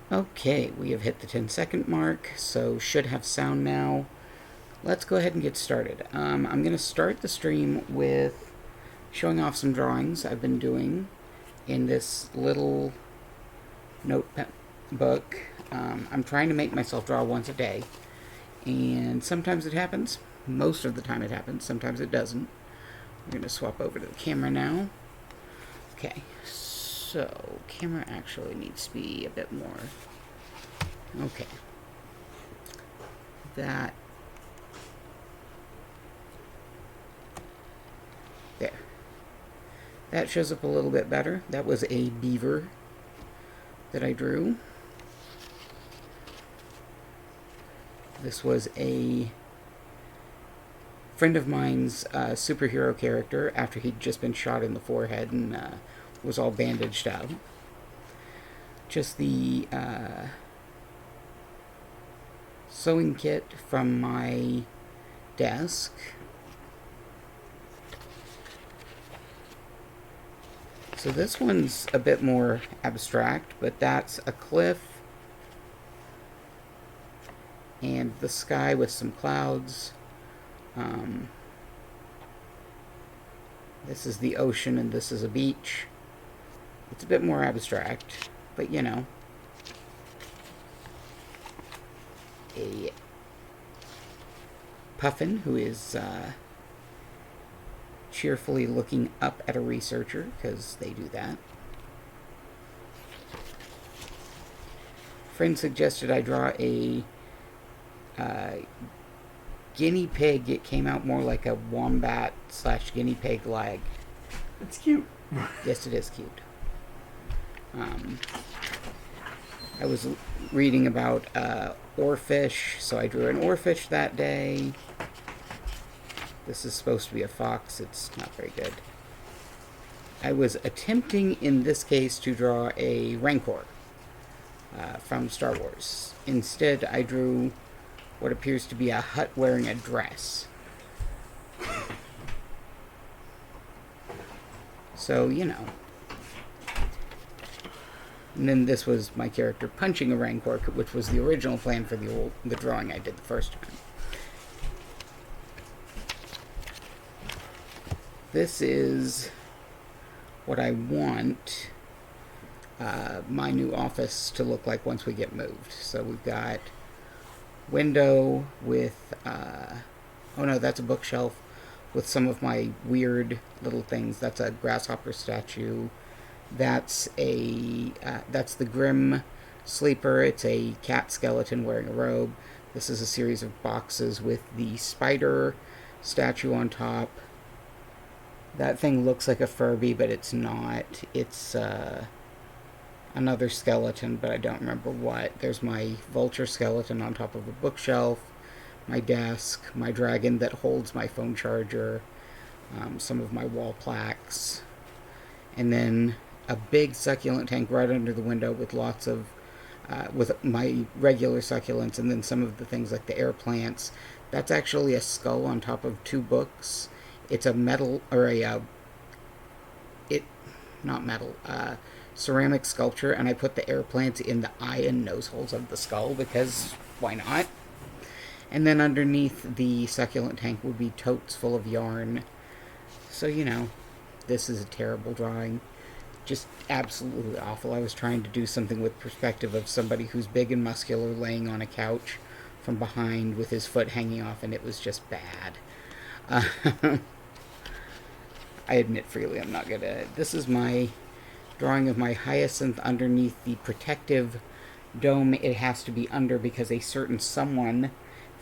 Okay, we have hit the 10-second mark, so should have sound now. Let's go ahead and get started. I'm going to start the stream with showing off some drawings I've been doing in this little notebook. I'm trying to make myself draw once a day, and sometimes it happens. Most of the time it happens, sometimes it doesn't. We're going to swap over to the camera now. Okay, so camera actually needs to be a bit more. Okay. There. That shows up a little bit better. That was a beaver that I drew. This was a friend of mine's superhero character after he'd just been shot in the forehead and was all bandaged up. Just the sewing kit from my desk. So this one's a bit more abstract, but that's a cliff and the sky with some clouds. This is the ocean and this is a beach. It's a bit more abstract, but you know. A puffin who is cheerfully looking up at a researcher, because they do that. Friend suggested I draw a guinea pig. It came out more like a wombat / guinea pig leg. It's cute. Yes, it is cute. I was reading about oarfish, so I drew an oarfish that day. This is supposed to be a fox. It's not very good. I was attempting, in this case, to draw a Rancor from Star Wars. Instead, I drew what appears to be a Hutt wearing a dress. So, you know. And then this was my character punching a Rancor, which was the original plan for the drawing I did the first time. This is what I want my new office to look like once we get moved. So we've got window with, oh no, that's a bookshelf with some of my weird little things. That's a grasshopper statue. That's the Grim Sleeper. It's a cat skeleton wearing a robe. This is a series of boxes with the spider statue on top. That thing looks like a Furby, but it's not. It's another skeleton, but I don't remember what. There's my vulture skeleton on top of a bookshelf, my desk, my dragon that holds my phone charger, some of my wall plaques, and then a big succulent tank right under the window with lots of, with my regular succulents, and then some of the things like the air plants. That's actually a skull on top of 2 books. It's a metal, or ceramic sculpture, and I put the air plants in the eye and nose holes of the skull, because why not? And then underneath the succulent tank would be totes full of yarn. So, you know, this is a terrible drawing. Just absolutely awful. I was trying to do something with perspective of somebody who's big and muscular laying on a couch from behind with his foot hanging off, and it was just bad. I admit freely I'm not good at it. This is my drawing of my hyacinth underneath the protective dome it has to be under because a certain someone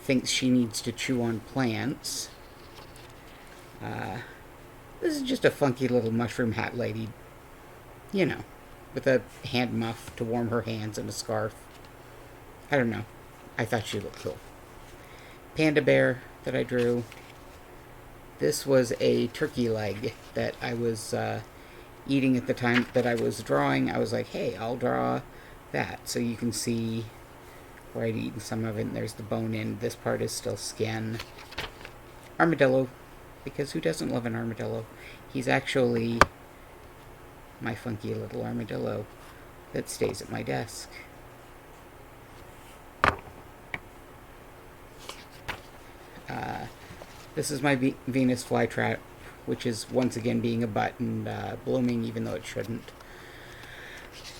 thinks she needs to chew on plants. This is just a funky little mushroom hat lady, you know, with a hand muff to warm her hands and a scarf. I don't know. I thought she looked cool. Panda Bear that I drew. This was a turkey leg that I was eating at the time that I was drawing. I was like, hey, I'll draw that. So you can see where I'd eaten some of it, and there's the bone in. This part is still skin. Armadillo, because who doesn't love an armadillo? He's actually my funky little armadillo that stays at my desk. This is my Venus Flytrap, which is once again being a button, blooming even though it shouldn't.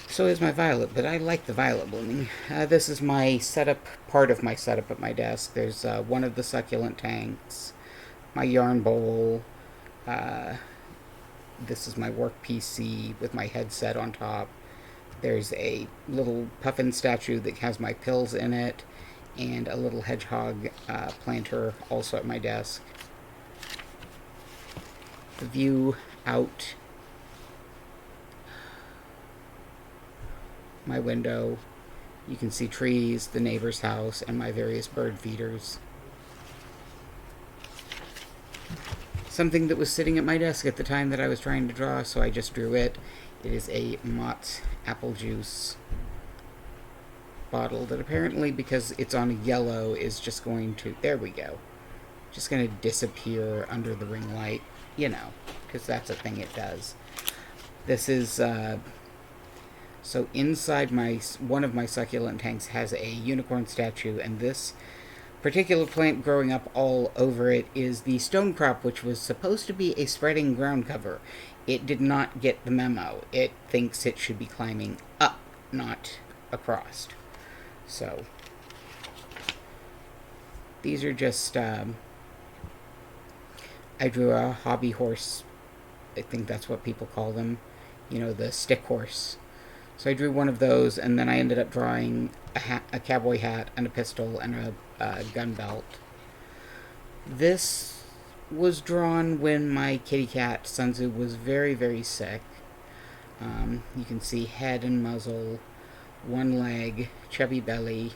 So is my violet, but I like the violet blooming. This is my setup, part of my setup at my desk. There's one of the succulent tanks, my yarn bowl. This is my work PC with my headset on top. There's a little puffin statue that has my pills in it, and a little hedgehog planter also at my desk. The view out my window, you can see trees, the neighbor's house, and my various bird feeders. Something that was sitting at my desk at the time that I was trying to draw, so I just drew it. It is a Mott's apple juice bottle that apparently, because it's on yellow, is just going to, there we go, just going to disappear under the ring light, you know, because that's a thing it does. This is, so inside one of my succulent tanks has a unicorn statue, and this particular plant growing up all over it is the stone crop, which was supposed to be a spreading ground cover. It did not get the memo. It thinks it should be climbing up, not across. So, these are just, I drew a hobby horse. I think that's what people call them. You know, the stick horse. So I drew one of those, and then I ended up drawing a cowboy hat, and a pistol, and a gun belt. This was drawn when my kitty cat, Sunzu, was very, very sick. You can see head and muzzle, one leg, chubby belly.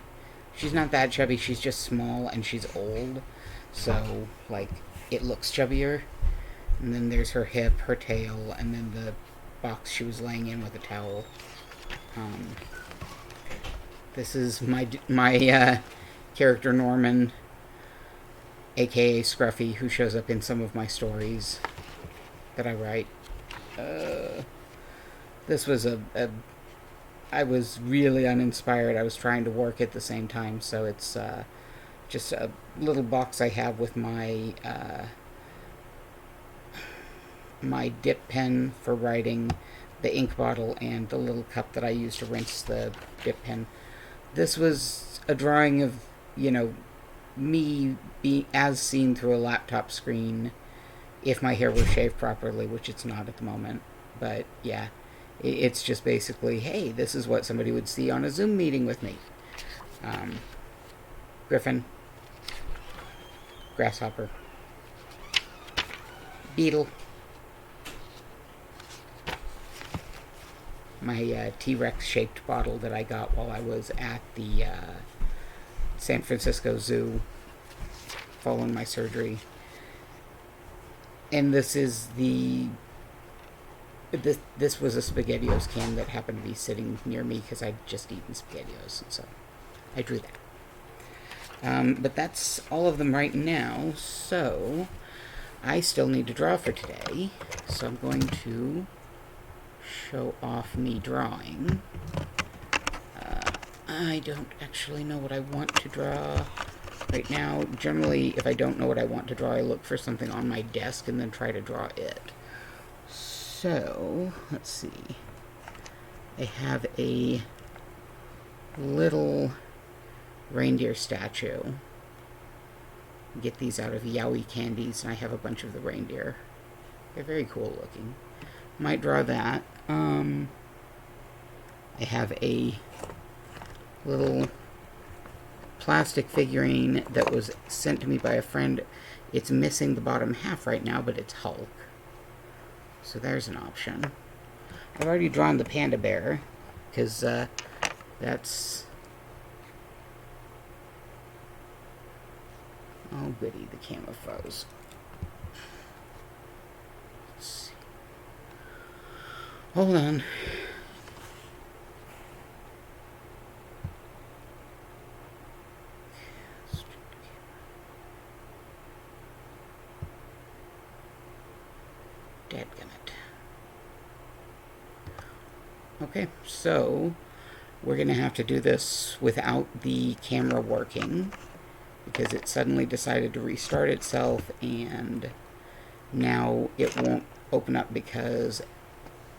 She's not that chubby, she's just small, and she's old. So, like, it looks chubbier. And then there's her hip, her tail, and then the box she was laying in with a towel. This is my character Norman, aka Scruffy, who shows up in some of my stories that I write. This was I was really uninspired. I was trying to work at the same time, so it's just a little box I have with my my dip pen for writing, the ink bottle, and the little cup that I use to rinse the dip pen. This was a drawing of, you know, me as seen through a laptop screen if my hair were shaved properly, which it's not at the moment. But yeah, it's just basically, hey, this is what somebody would see on a Zoom meeting with me. Griffin, grasshopper, beetle, my T-Rex shaped bottle that I got while I was at the San Francisco Zoo following my surgery. And this is this was a SpaghettiOs can that happened to be sitting near me because I'd just eaten SpaghettiOs, and so I drew that. But that's all of them right now, so I still need to draw for today. So I'm going to show off me drawing. I don't actually know what I want to draw right now. Generally, if I don't know what I want to draw, I look for something on my desk and then try to draw it. So, let's see. I have a little reindeer statue. Get these out of Yowie Candies, and I have a bunch of the reindeer. They're very cool looking. Might draw that. I have a little plastic figurine that was sent to me by a friend. It's missing the bottom half right now, but it's Hulk. So there's an option. I've already drawn the Panda Bear, because that's... Oh, goody, the camera froze. Let's see. Hold on. Dadgummit. Okay, so we're going to have to do this without the camera working, because it suddenly decided to restart itself, and now it won't open up because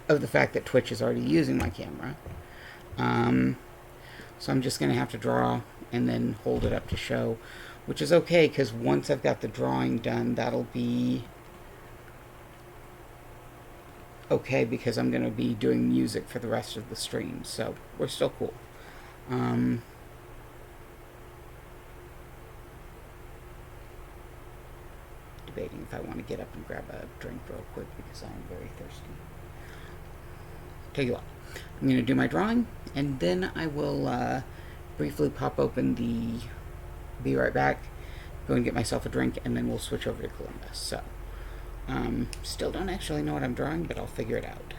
of the fact that Twitch is already using my camera. So I'm just going to have to draw and then hold it up to show, which is okay, because once I've got the drawing done, that'll be okay, because I'm going to be doing music for the rest of the stream, so we're still cool. Debating if I want to get up and grab a drink real quick, because I am very thirsty. Tell you what, I'm going to do my drawing, and then I will briefly pop open the Be Right Back, go and get myself a drink, and then we'll switch over to Columbus. So, still don't actually know what I'm drawing, but I'll figure it out.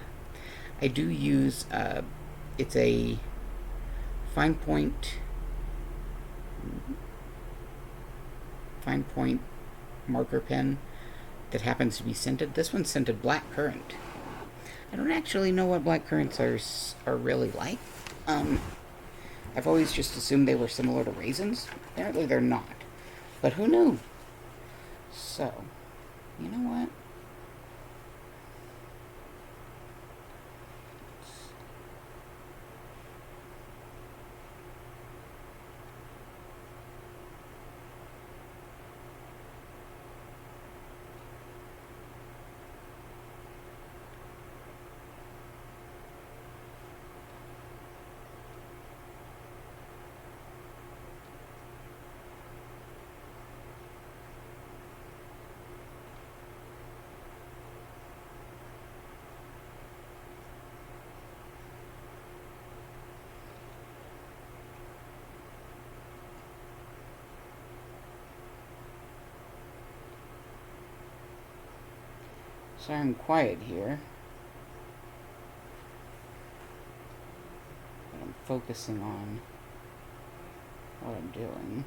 I do use, it's a fine point marker pen that happens to be scented. This one's scented black currant. I don't actually know what black currants are really like. I've always just assumed they were similar to raisins. Apparently they're not. But who knew? So, you know what? Sorry I'm quiet here, but I'm focusing on what I'm doing.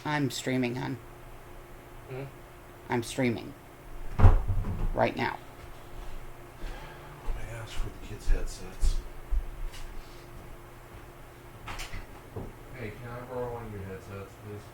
I'm streaming, hon. I'm streaming. Right now. I asked for the kids' headsets. Hey, can I borrow one of your headsets, please?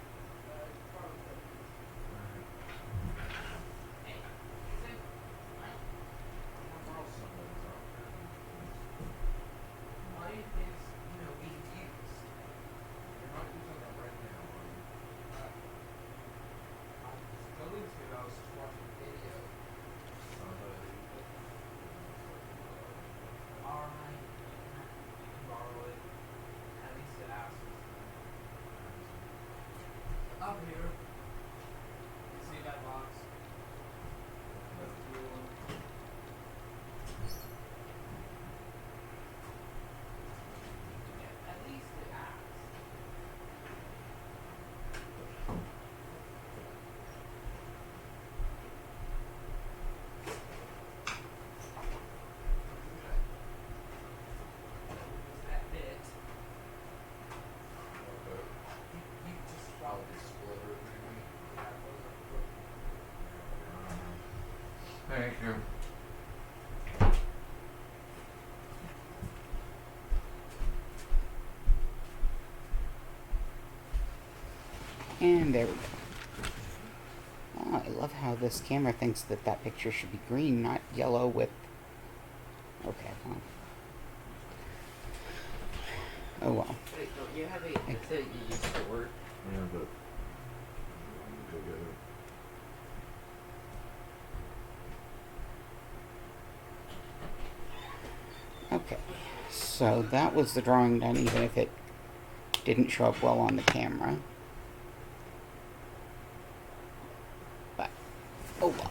Up here. See that box? That's the blue one. Yeah, at least it acts. It's that bit. You just probably split it, maybe. Yeah, those are Thank you. And there we go. Oh, I love how this camera thinks that that picture should be green, not yellow with... Okay, well. Oh well. Wait, don't you have a headset you used for work? Yeah, but go get it. So that was the drawing done, even if it didn't show up well on the camera. But, oh well.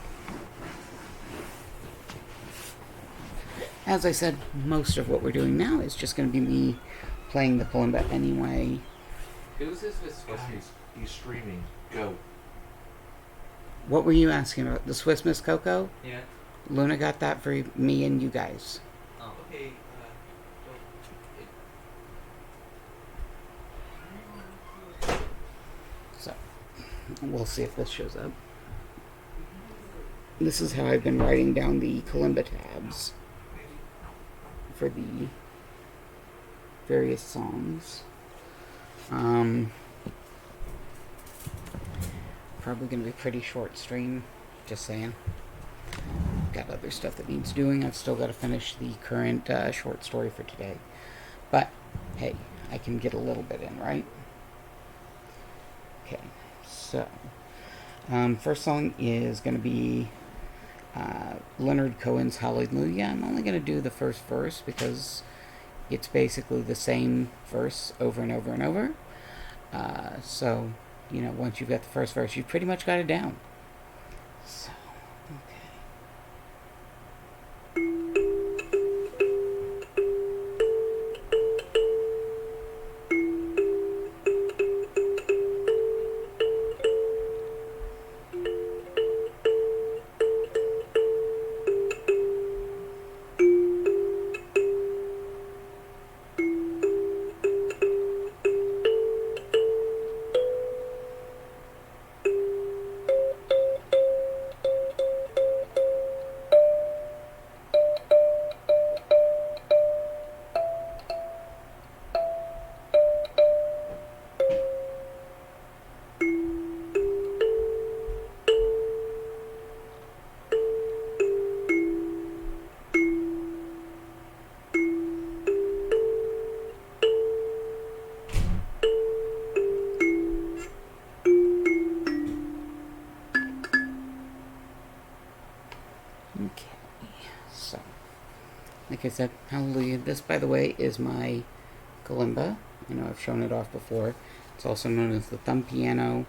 As I said, most of what we're doing now is just going to be me playing the kalimba anyway. Who's this with Guys, he's streaming. Go. What were you asking about? The Swiss Miss Coco? Yeah. Luna got that for me and you guys. Oh, okay. So, we'll see if this shows up. This is how I've been writing down the kalimba tabs for the various songs. Probably going to be a pretty short stream, just saying. Got other stuff that needs doing. I've still got to finish the current short story for today. But, hey, I can get a little bit in, right? Okay, so, first song is going to be Leonard Cohen's Hallelujah. I'm only going to do the first verse because it's basically the same verse over and over and over. So, you know, once you've got the first verse, you've pretty much got it down. So, okay. Okay, so, like I said, Hallelujah. This, by the way, is my kalimba. I know I've shown it off before. It's also known as the thumb piano.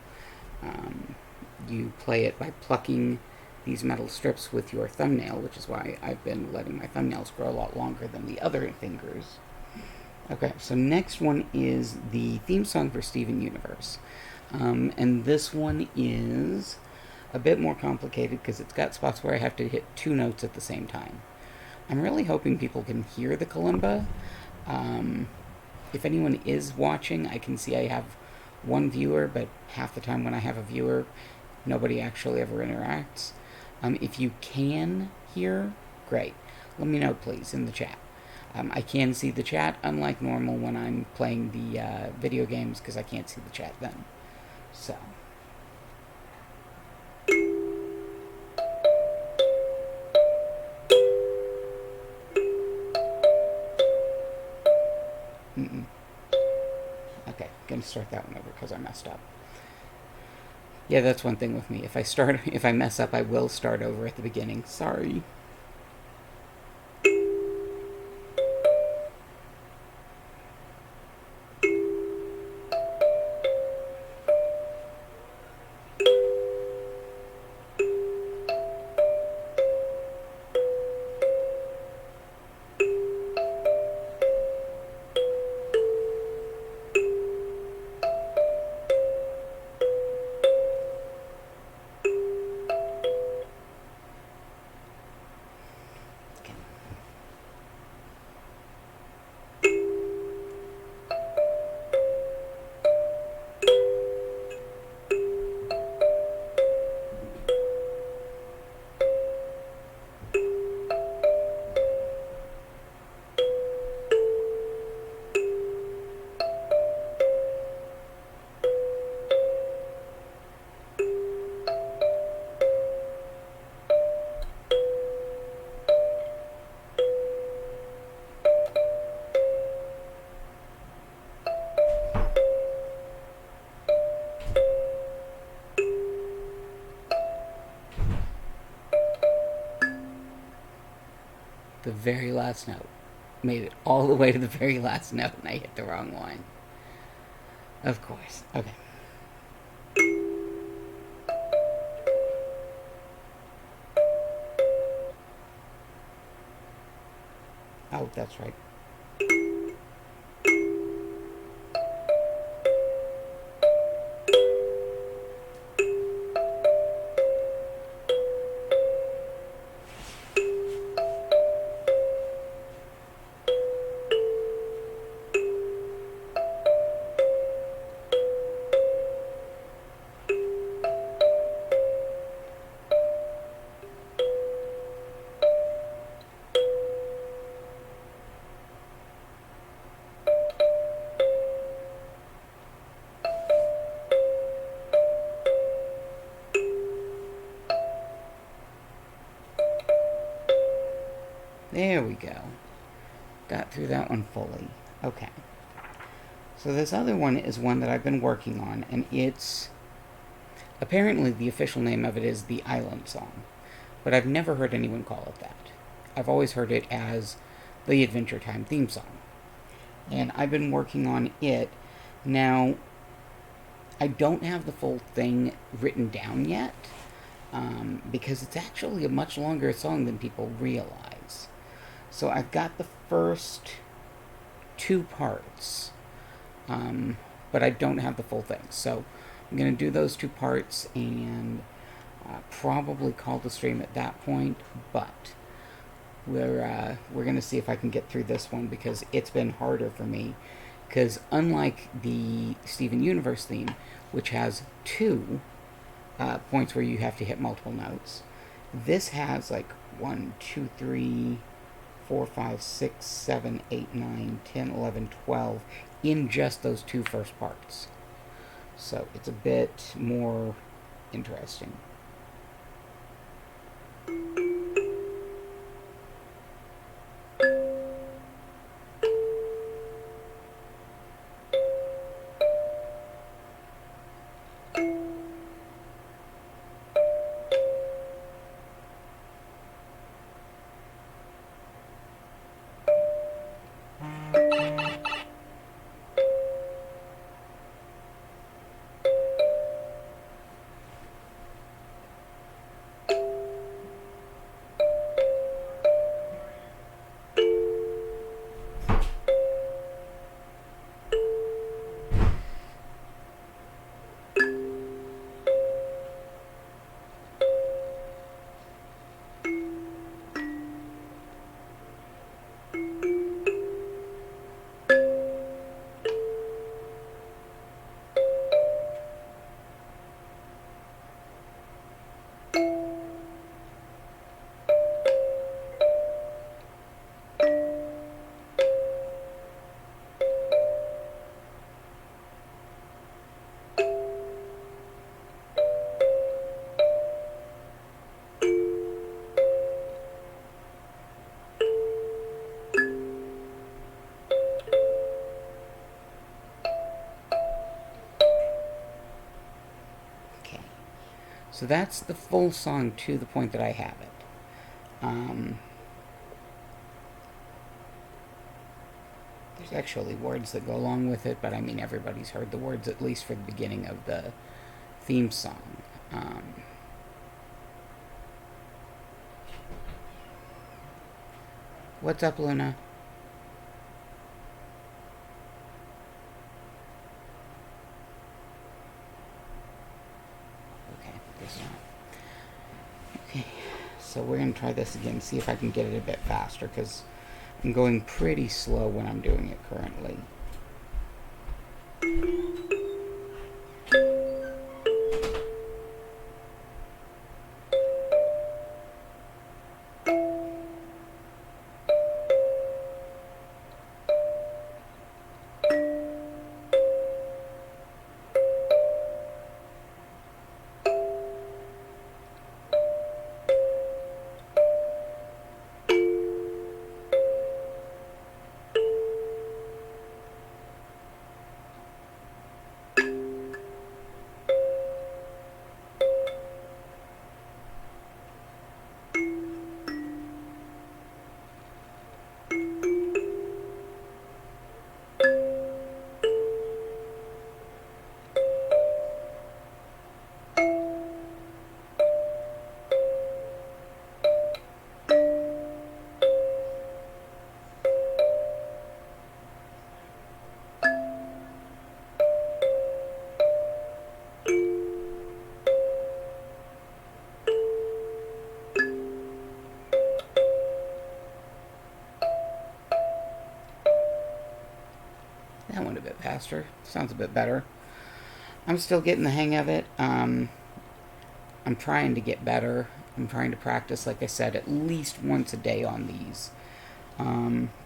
You play it by plucking these metal strips with your thumbnail, which is why I've been letting my thumbnails grow a lot longer than the other fingers. Okay, so next one is the theme song for Steven Universe. And this one is a bit more complicated because it's got spots where I have to hit two notes at the same time. I'm really hoping people can hear the kalimba. If anyone is watching, I can see I have one viewer, but half the time when I have a viewer, nobody actually ever interacts. If you can hear, great. Let me know, please, in the chat. I can see the chat, unlike normal when I'm playing the video games, because I can't see the chat then. So. Okay, gonna start that one over because I messed up. Yeah, that's one thing with me. If I mess up, I will start over at the beginning. Sorry. The very last note. made it all the way to the very last note and I hit the wrong one. Of course. Okay. Oh, that's right. There we go. Got through that one fully. Okay. So this other one is one that I've been working on, and it's... apparently the official name of it is the Island Song, but I've never heard anyone call it that. I've always heard it as the Adventure Time theme song. And I've been working on it. Now, I don't have the full thing written down yet, because it's actually a much longer song than people realize. So I've got the first 2 parts, but I don't have the full thing. So I'm going to do those 2 parts and probably call the stream at that point, but we're going to see if I can get through this one because it's been harder for me. Because unlike the Steven Universe theme, which has 2 points where you have to hit multiple notes, this has like 1, 2, 3, 4, 5, 6, 7, 8, 9, 10, 11, 12 in just those 2 first parts. So it's a bit more interesting. So that's the full song to the point that I have it. There's actually words that go along with it, but I mean everybody's heard the words at least for the beginning of the theme song. What's up, Luna? Okay, so we're going to try this again, see if I can get it a bit faster, because I'm going pretty slow when I'm doing it currently. faster. Sounds a bit better. I'm still getting the hang of it. I'm trying to get better. I'm trying to practice, like I said, at least once a day on these.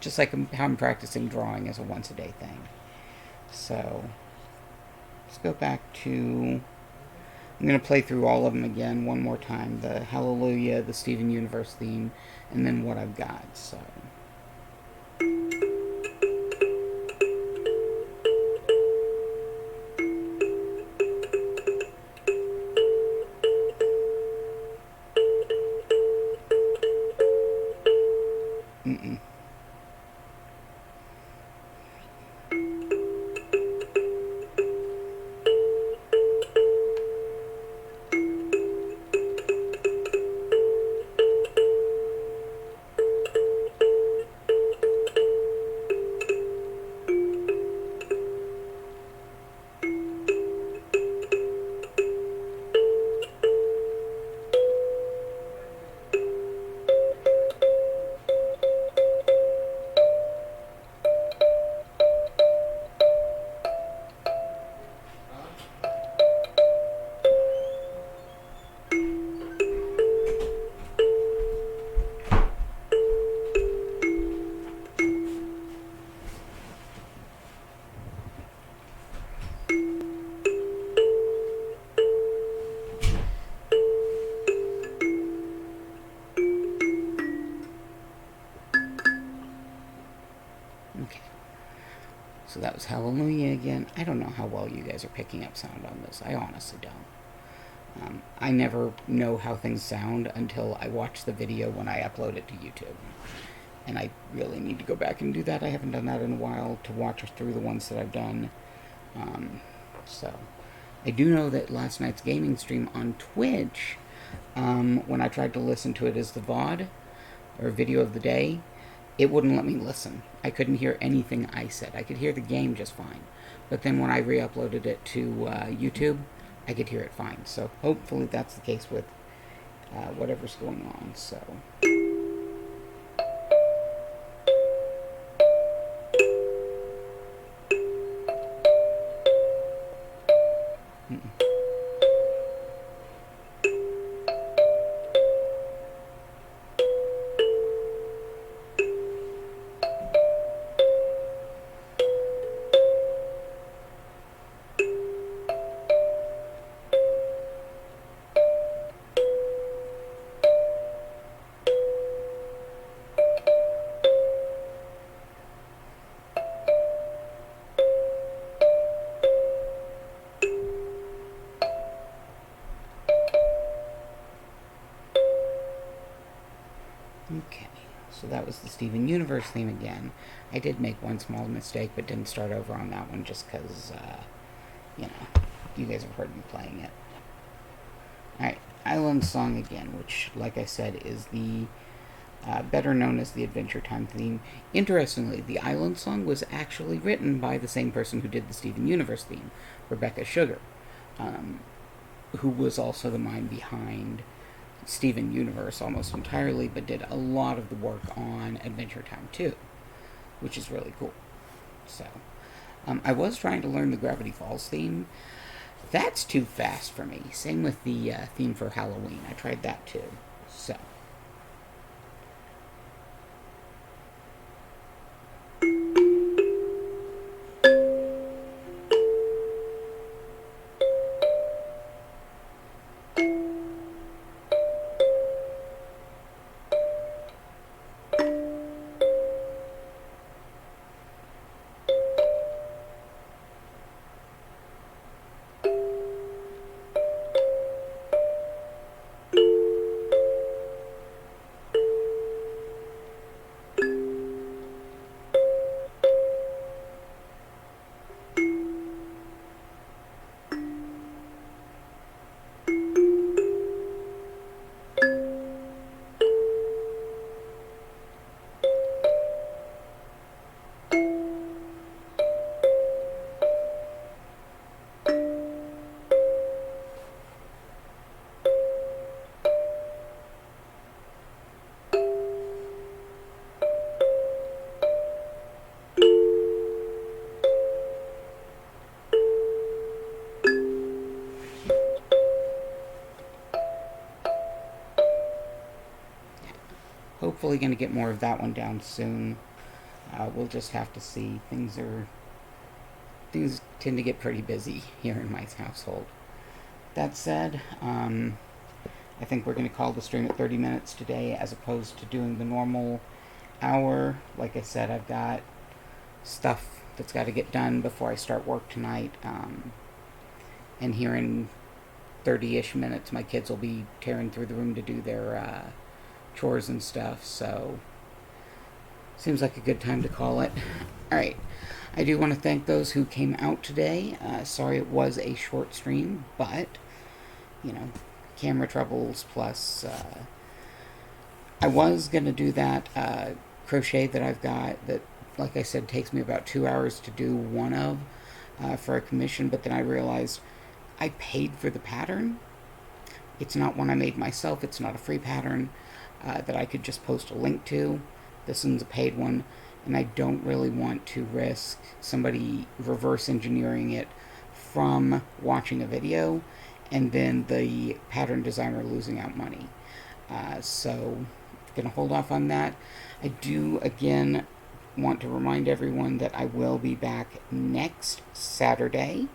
Just like how I'm practicing drawing as a once a day thing. So, let's go back to... I'm going to play through all of them again one more time. The Hallelujah, the Steven Universe theme, and then what I've got. So... Mm-mm. Okay. So that was Hallelujah again. I don't know how well you guys are picking up sound on this. I honestly don't. I never know how things sound until I watch the video when I upload it to YouTube. And I really need to go back and do that. I haven't done that in a while to watch through the ones that I've done. So, I do know that last night's gaming stream on Twitch, when I tried to listen to it as the VOD, or video of the day, it wouldn't let me listen. I couldn't hear anything I said. I could hear the game just fine. But then when I re-uploaded it to YouTube, I could hear it fine. So hopefully that's the case with whatever's going on. So... Okay, so that was the Steven Universe theme again. I did make one small mistake, but didn't start over on that one just because, you know, you guys have heard me playing it. Alright, Island Song again, which, like I said, is the better known as the Adventure Time theme. Interestingly, the Island Song was actually written by the same person who did the Steven Universe theme, Rebecca Sugar, who was also the mind behind Steven Universe almost entirely, but did a lot of the work on Adventure Time too, which is really cool. So, I was trying to learn the Gravity Falls theme. That's too fast for me. Same with the theme for Halloween. I tried that too. So... hopefully going to get more of that one down soon. We'll just have to see. Things tend to get pretty busy here in my household. That said, I think we're going to call the stream at 30 minutes today as opposed to doing the normal hour. Like I said, I've got stuff that's got to get done before I start work tonight. And here in 30-ish minutes, my kids will be tearing through the room to do their chores and stuff. So, seems like a good time to call it. Alright. I do want to thank those who came out today. Sorry it was a short stream, but, camera troubles plus, I was going to do that crochet that I've got that, like I said, takes me about 2 hours to do one of for a commission, but then I realized I paid for the pattern. It's not one I made myself. It's not a free pattern that I could just post a link to. This one's a paid one, and I don't really want to risk somebody reverse engineering it from watching a video and then the pattern designer losing out money. So, gonna hold off on that. I do, again, want to remind everyone that I will be back next Saturday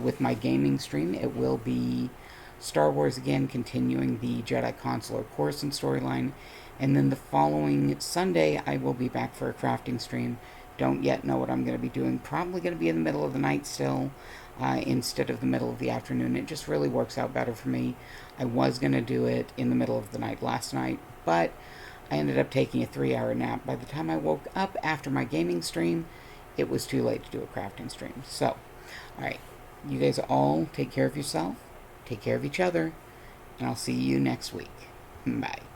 with my gaming stream. It will be Star Wars again, continuing the Jedi Consular course and storyline. And then the following Sunday, I will be back for a crafting stream. Don't yet know what I'm going to be doing. Probably going to be in the middle of the night still, instead of the middle of the afternoon. It just really works out better for me. I was going to do it in the middle of the night last night, but I ended up taking a 3-hour nap. By the time I woke up after my gaming stream, it was too late to do a crafting stream. So, alright, you guys all take care of yourself, take care of each other, and I'll see you next week. Bye.